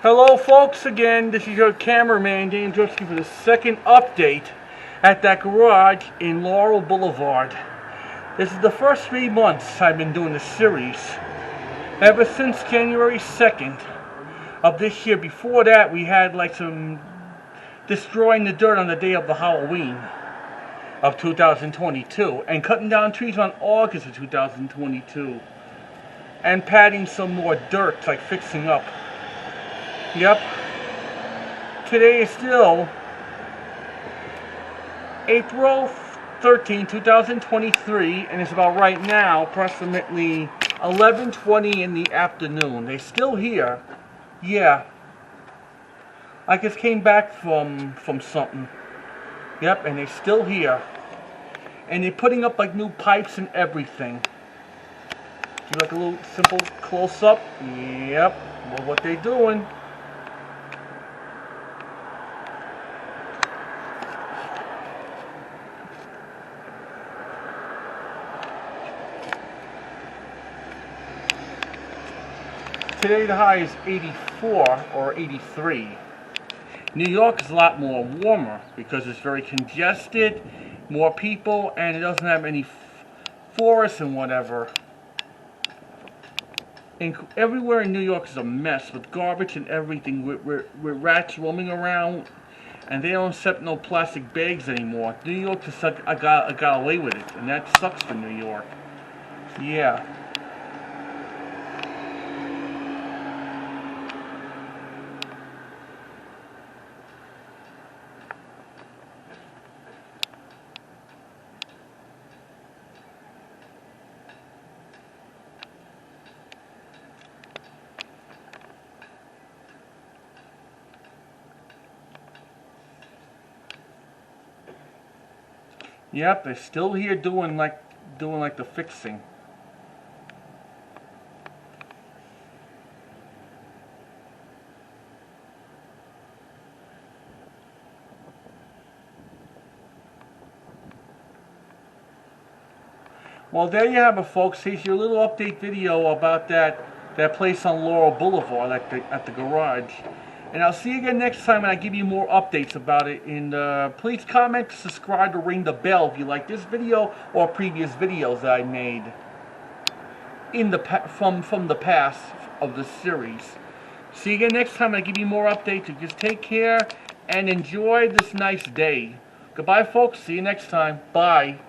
Hello folks again, this is your cameraman Dan Drewski for the second update at that garage in Laurel Boulevard. This is the first 3 months I've been doing this series. Ever since January 2nd of this year. Before that we had like some destroying the dirt on the day of the Halloween of 2022 and cutting down trees on August of 2022 and patting some more dirt, like fixing up. Yep. Today is still April 13, 2023, and it's about right now, approximately 11:20 in the afternoon. They're still here. Yeah. I just came back from something. Yep, and they're still here. And they're putting up like new pipes and everything. Do like a little simple close-up. Yep. Well, what they're doing. Today the high is 84 or 83. New York is a lot more warmer because it's very congested, more people, and it doesn't have any forests and whatever. And everywhere in New York is a mess with garbage and everything, with rats roaming around, and they don't accept no plastic bags anymore. New York just got away with it, and that sucks for New York. Yeah. Yep, they're still here doing like the fixing. Well, there you have it, folks. Here's your little update video about that place on Laurel Boulevard at the garage. And I'll see you again next time, and I'll give you more updates about it. And please comment, subscribe, or ring the bell if you like this video or previous videos that I made in from the past of the series. See you again next time. I'll give you more updates. So just take care and enjoy this nice day. Goodbye, folks. See you next time. Bye.